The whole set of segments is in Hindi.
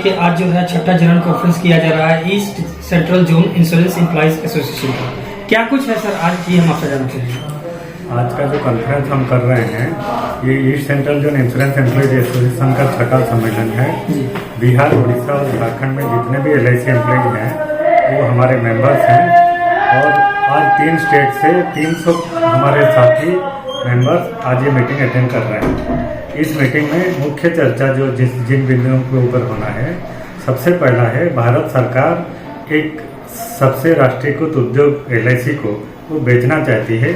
कि आज जो है छठा जनरल कॉन्फ्रेंस किया जा रहा है east central zone insurance employees association का, क्या कुछ है सर आज ये हम आपसे जानना चाहेंगे। आज का जो कॉन्फ्रेंस हम कर रहे हैं ये east central zone insurance employees association का छठा सम्मेलन है। बिहार, उड़ीसा और झारखंड में जितने भी LIC एम्प्लॉइज हैं वो हमारे मेंबर्स हैं और आज 3 स्टेट से 300 हमारे साथी मेंबर्स आज ये मीटिंग अटेंड कर रहे हैं। इस मीटिंग में मुख्य चर्चा जो जिन बिंदुओं के ऊपर होना है, सबसे पहला है भारत सरकार एक सबसे राष्ट्रीयकृत उद्योग LIC को वो बेचना चाहती है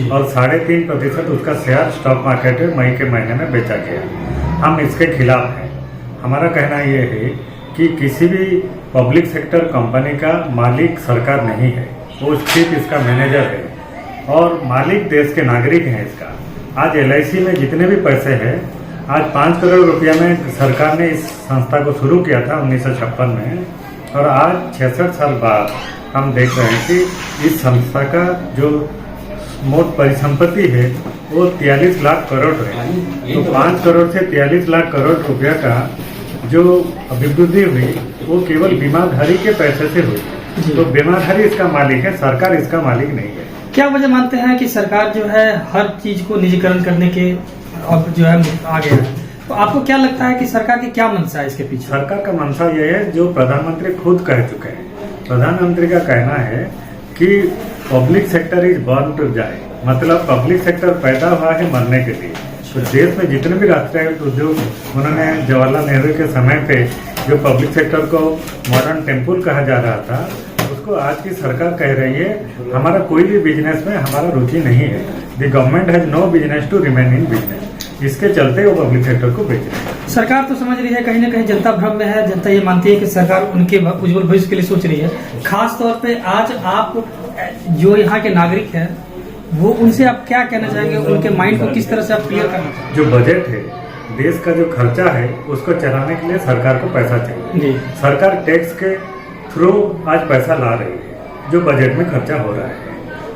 और 3.5% उसका शेयर स्टॉक मार्केट में मई के महीने में बेचा गया। हम इसके खिलाफ हैं। हमारा कहना ये है कि किसी भी पब्लिक सेक्टर कंपनी का मालिक सरकार नहीं है, वो सिर्फ इसका मैनेजर है और मालिक देश के नागरिक हैं। इसका आज LIC में जितने भी पैसे हैं, आज 5 करोड़ रुपया में सरकार ने इस संस्था को शुरू किया था 1956 में और आज 66 साल बाद हम देख रहे हैं कि इस संस्था का जो मोट परिसंपत्ति है वो 43 लाख करोड़ है। तो 5 करोड़ से 43 लाख करोड़ रुपया का जो अभिवृद्धि हुई वो केवल बीमाधारी के पैसे से हुई। तो बीमाधारी इसका मालिक है, सरकार इसका मालिक नहीं है। क्या वजह मानते हैं कि सरकार जो है हर चीज को निजीकरण करने के अब जो है आगे है, तो आपको क्या लगता है कि सरकार की क्या मंशा है इसके पीछे? सरकार का मंशा यह है जो प्रधानमंत्री खुद कह चुके हैं। प्रधानमंत्री का कहना है कि public sector is born to die, मतलब पब्लिक सेक्टर पैदा हुआ है मरने के लिए। तो देश में जितने भी राष्ट्रीय उद्योग, उन्होंने जवाहरलाल नेहरू के समय पे जो पब्लिक सेक्टर को मॉडर्न टेम्पल कहा जा रहा था, उसको आज की सरकार कह रही है हमारा कोई भी बिजनेस में हमारा रुचि नहीं है। The government has no business to remain in business. इसके चलते वो पब्लिक सेक्टर को बेच रहे हैं। सरकार तो समझ रही है, कहीं ना कहीं जनता भ्रम में है। जनता ये मानती है कि सरकार उनके उज्जवल भविष्य के लिए सोच रही है। खास तौर पे आज आप जो यहाँ के नागरिक हैं वो उनसे आप क्या कहना चाहेंगे, उनके माइंड को किस तरह से आप क्लियर करना चाहेंगे? जो बजट है, देश का जो खर्चा है, उसको चलाने के लिए सरकार को पैसा चाहिए। सरकार टैक्स के थ्रू आज पैसा ला रही है जो बजट में खर्चा हो रहा है।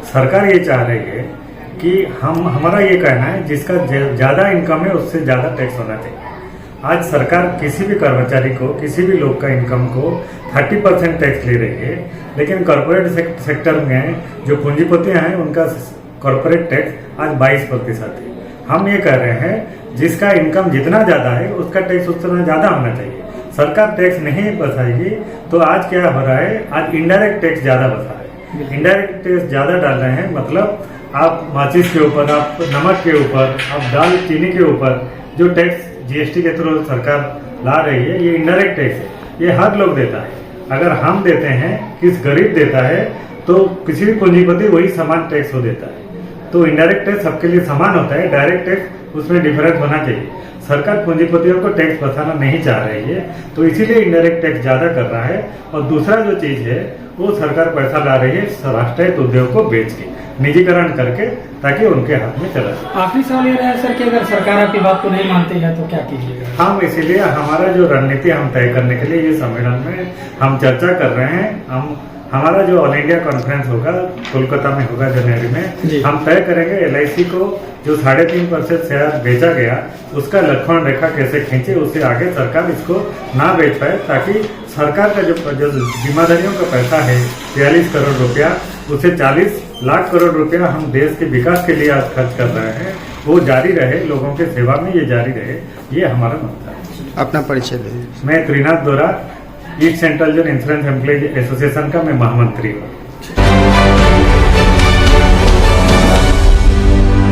सरकार ये चाह रही है कि हमारा ये कहना है जिसका ज्यादा इनकम है उससे ज्यादा टैक्स होना चाहिए। आज सरकार किसी भी कर्मचारी को, किसी भी लोग का इनकम को 30% टैक्स ले रही है, लेकिन कॉर्पोरेट सेक्टर में जो पूंजीपतियां हैं उनका कॉर्पोरेट टैक्स आज 22% है। हम ये कह रहे हैं जिसका इनकम जितना ज्यादा है उसका टैक्स उतना ज्यादा होना चाहिए। सरकार टैक्स नहीं बचाएगी तो आज क्या हो रहा है, आज इनडायरेक्ट टैक्स ज्यादा बचा है। इनडायरेक्ट टैक्स ज्यादा डाल रहे हैं, मतलब आप माचिस के ऊपर, आप नमक के ऊपर, आप दाल चीनी के ऊपर जो टैक्स GST के थ्रू सरकार ला रही है, ये इनडायरेक्ट टैक्स है। ये हर लोग देता है। अगर हम देते हैं, किस गरीब देता है, तो किसी भी पूंजीपति वही समान टैक्स हो देता है। तो इनडायरेक्ट टैक्स सबके लिए समान होता है, डायरेक्ट टैक्स उसमें डिफरेंस होना चाहिए। सरकार पूंजीपतियों को टैक्स बचाना नहीं चाह रही है, तो इसीलिए इनडायरेक्ट टैक्स ज्यादा कर रहा है। और दूसरा जो चीज है वो सरकार पैसा ला रही है राष्ट्रीय उद्योग को बेच के, निजीकरण करके, ताकि उनके हाथ में चला जाए। आखिरी सवाल ये है सर कि अगर सरकार आपकी बात को नहीं मानती है तो क्या कीजिएगा? हम इसीलिए हमारा जो रणनीति हम तय करने के लिए ये सम्मेलन में हम चर्चा कर रहे हैं। हमारा जो ऑल इंडिया कॉन्फ्रेंस होगा कोलकाता में होगा जनवरी में, हम तय करेंगे LIC को जो 3.5% शेयर बेचा गया उसका लक्ष्मण रेखा कैसे खींचे, उससे आगे सरकार इसको ना बेच पाए, ताकि सरकार का जो जिम्मेदारियों का पैसा है 43 करोड़ रुपया, उसे 40 लाख करोड़ रुपया हम देश के विकास के लिए आज खर्च कर रहे हैं, वो जारी रहे, लोगों के सेवा में ये जारी रहे, ये हमारा मंशा है। अपना परिचय दें। मैं त्रिनाथ दोरा, east central zone insurance employees association का मैं महामंत्री हूँ।